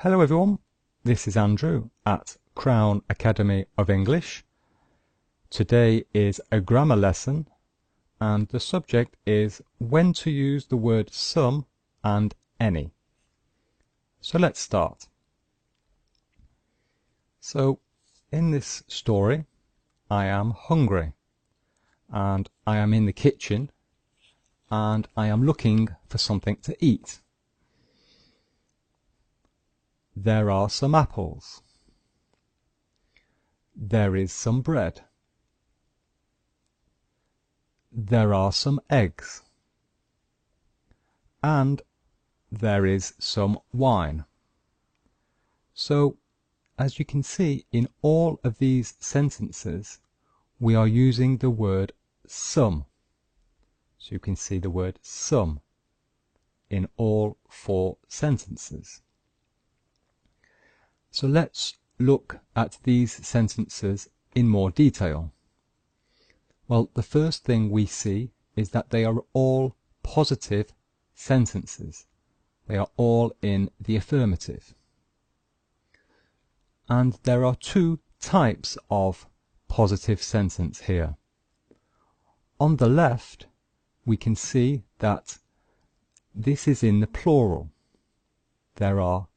Hello everyone, this is Andrew at Crown Academy of English. Today is a grammar lesson and the subject is when to use the word some and any. So let's start. So in this story I am hungry and I am in the kitchen and I am looking for something to eat. There are some apples. There is some bread. There are some eggs. And there is some wine. So, as you can see, in all of these sentences, we are using the word some. So you can see the word some in all four sentences. So let's look at these sentences in more detail. Well, the first thing we see is that they are all positive sentences. They are all in the affirmative. And there are two types of positive sentence here. On the left, we can see that this is in the plural. There are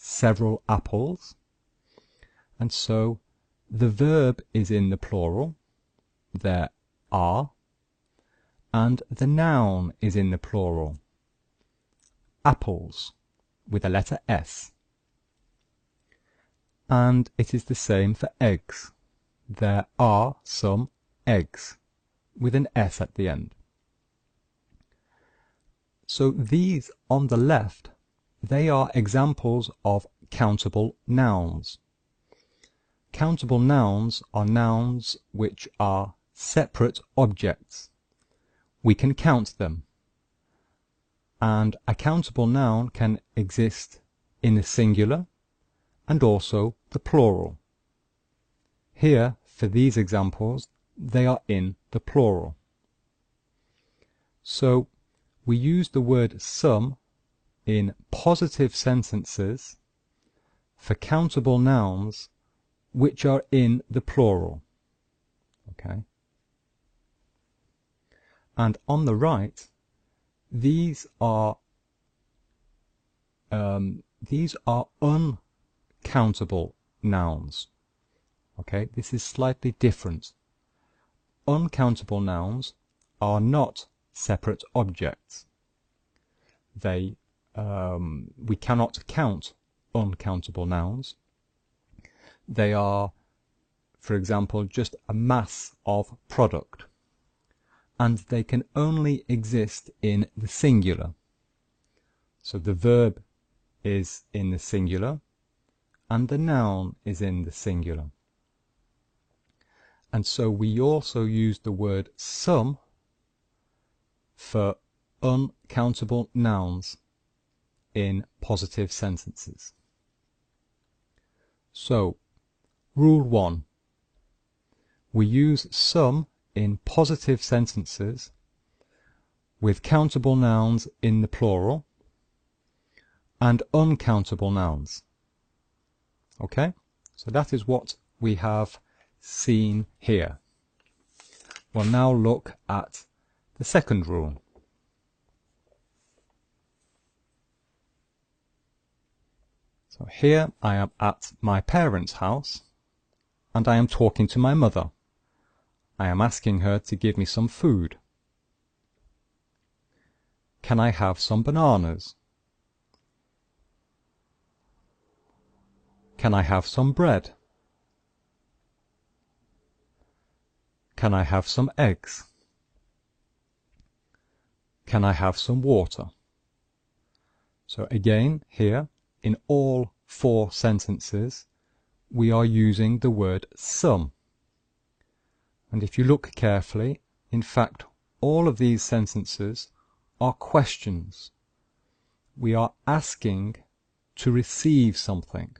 several apples, and so the verb is in the plural. There are, and the noun is in the plural. Apples, with a letter S. And it is the same for eggs. There are some eggs, with an S at the end. So these on the left, they are examples of countable nouns. Countable nouns are nouns which are separate objects. We can count them. And a countable noun can exist in the singular and also the plural. Here, for these examples, they are in the plural. So, we use the word some in positive sentences for countable nouns which are in the plural. Okay? And on the right, these are uncountable nouns. Okay, this is slightly different. Uncountable nouns are not separate objects. We cannot count uncountable nouns. They are, for example, just a mass of product, and they can only exist in the singular. So the verb is in the singular, and the noun is in the singular. And so we also use the word some for uncountable nouns in positive sentences. So, rule 1. We use some in positive sentences with countable nouns in the plural and uncountable nouns. Okay? So that is what we have seen here. We'll now look at the second rule. So here I am at my parents' house and I am talking to my mother. I am asking her to give me some food. Can I have some bananas? Can I have some bread? Can I have some eggs? Can I have some water? So again, here, in all four sentences, we are using the word some. And if you look carefully, in fact, all of these sentences are questions. We are asking to receive something.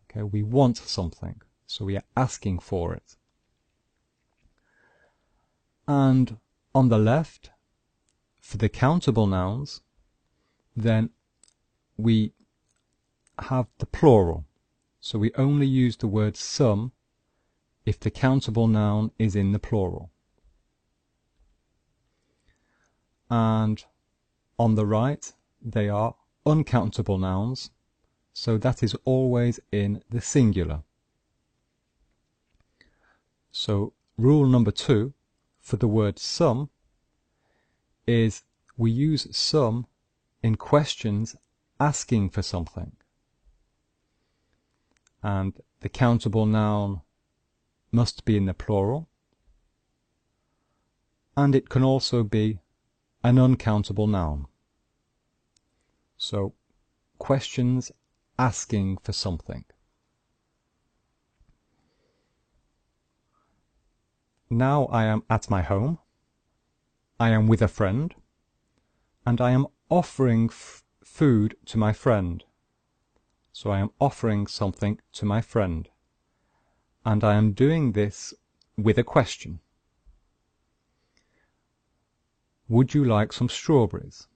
Okay, we want something, so we are asking for it. And on the left, for the countable nouns, then we have the plural, so we only use the word some if the countable noun is in the plural. And on the right, they are uncountable nouns, so that is always in the singular. So rule number 2 for the word some is we use some in questions asking for something. And the countable noun must be in the plural, and it can also be an uncountable noun. So questions asking for something. Now I am at my home, I am with a friend, and I am offering food to my friend. So I am offering something to my friend, and I am doing this with a question. Would you like some strawberries?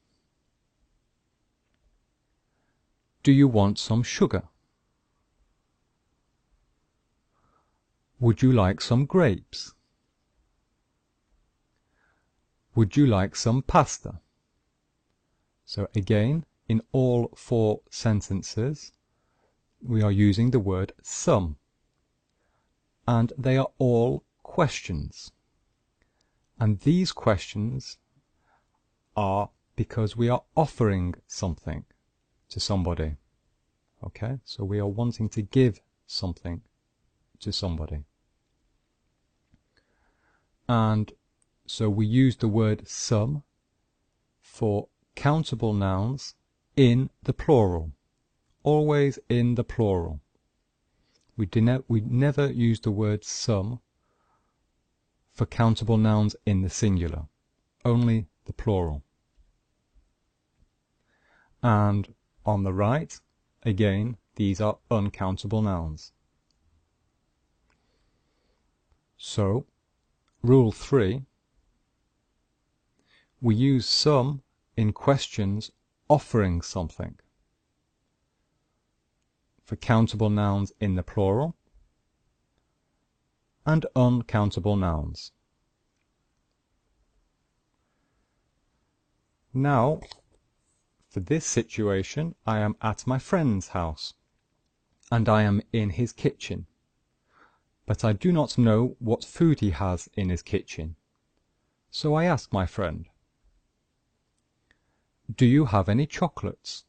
Do you want some sugar? Would you like some grapes? Would you like some pasta? So again, in all 4 sentences, we are using the word some, and they are all questions. And these questions are because we are offering something to somebody. Okay, so we are wanting to give something to somebody. And so we use the word some for countable nouns in the plural, always in the plural. We never use the word some for countable nouns in the singular, only the plural. And on the right, again, these are uncountable nouns. So, rule 3, we use some in questions offering something for countable nouns in the plural and uncountable nouns. Now, for this situation, I am at my friend's house and I am in his kitchen, but I do not know what food he has in his kitchen. So I ask my friend, do you have any chocolates?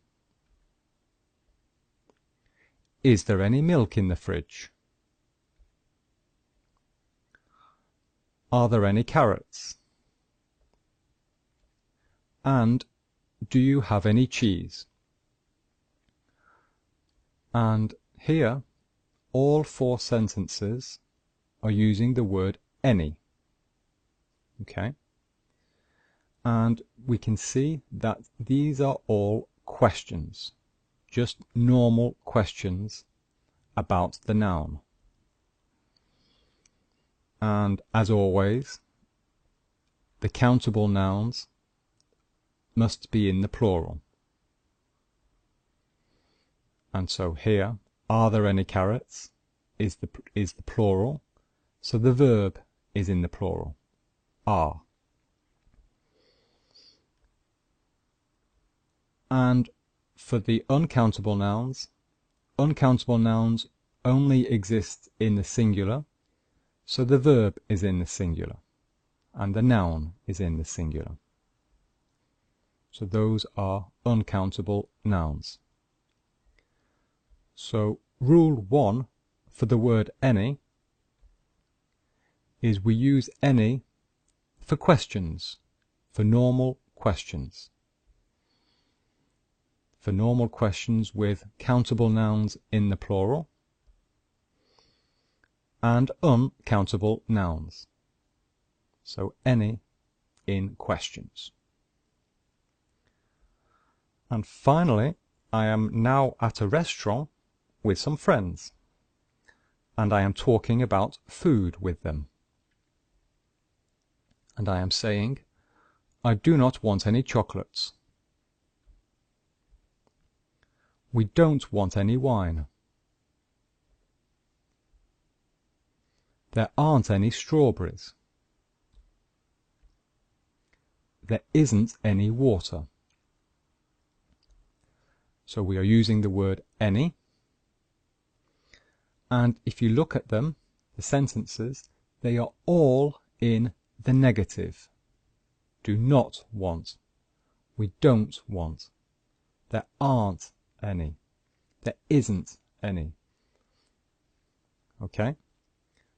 Is there any milk in the fridge? Are there any carrots? And do you have any cheese? And here, all 4 sentences are using the word any. Okay? And we can see that these are all questions, just normal questions about the noun. And as always, the countable nouns must be in the plural. And so here, are there any carrots, is the plural, so the verb is in the plural, are. And for the uncountable nouns only exist in the singular, so the verb is in the singular, and the noun is in the singular. So those are uncountable nouns. So rule 1 for the word any is we use any for questions, for normal questions. For normal questions with countable nouns in the plural and uncountable nouns. So any in questions. And finally, I am now at a restaurant with some friends, and I am talking about food with them. And I am saying, I do not want any chocolates. We don't want any wine. There aren't any strawberries. There isn't any water. So we are using the word any. And if you look at them, the sentences, they are all in the negative. Do not want. We don't want. There aren't any. There isn't any. Okay?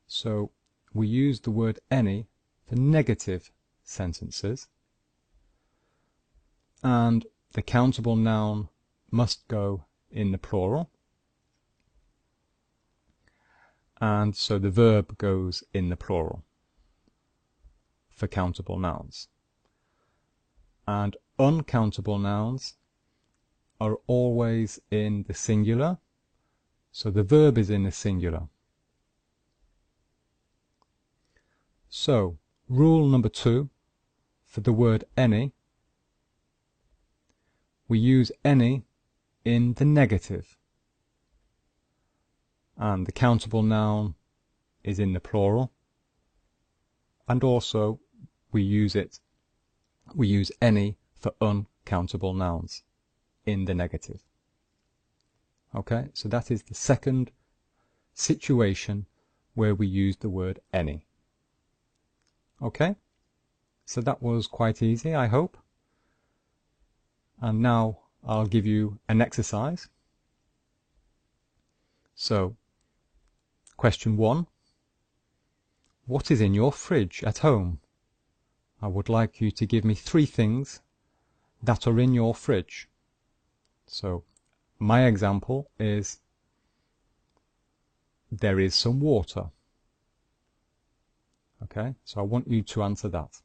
So we use the word any for negative sentences. And the countable noun must go in the plural. And so the verb goes in the plural for countable nouns. And uncountable nouns are always in the singular, so the verb is in the singular. So, rule number 2, for the word any, we use any in the negative. And the countable noun is in the plural. And also we use any for uncountable nouns in the negative. Okay, so that is the second situation where we use the word any. Okay, so that was quite easy, I hope. And now I'll give you an exercise. So, question 1. What is in your fridge at home? I would like you to give me 3 things that are in your fridge. So, my example is there is some water. Okay, so I want you to answer that.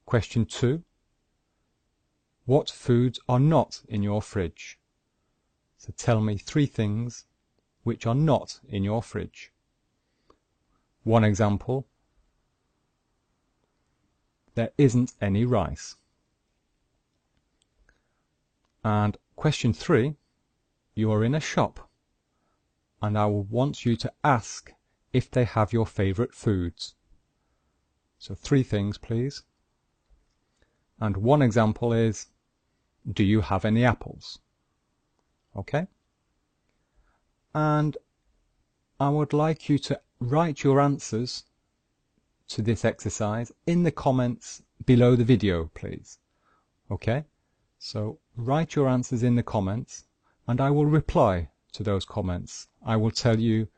Question 2. What foods are not in your fridge? So tell me 3 things which are not in your fridge. One example, there isn't any rice. And question 3, you are in a shop and I will want you to ask if they have your favourite foods. So 3 things, please. And one example is, do you have any apples? Okay? And I would like you to write your answers to this exercise in the comments below the video, please. Okay? So write your answers in the comments and I will reply to those comments. I will tell you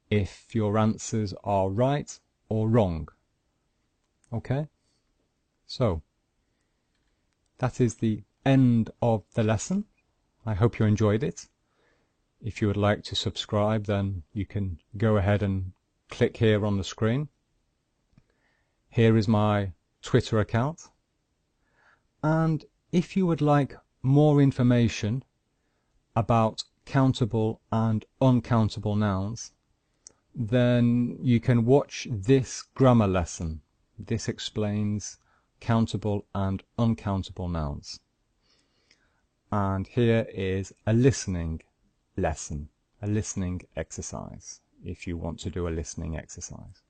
if your answers are right or wrong. Okay? So that is the end of the lesson. I hope you enjoyed it. If you would like to subscribe, then you can go ahead and click here on the screen. Here is my Twitter account. And if you would like more information about countable and uncountable nouns, then you can watch this grammar lesson. This explains countable and uncountable nouns. And here is a listening lesson, a listening exercise, if you want to do a listening exercise.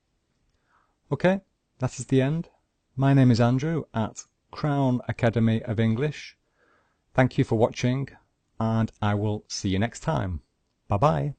Okay, that is the end. My name is Andrew at Crown Academy of English. Thank you for watching, and I will see you next time. Bye bye.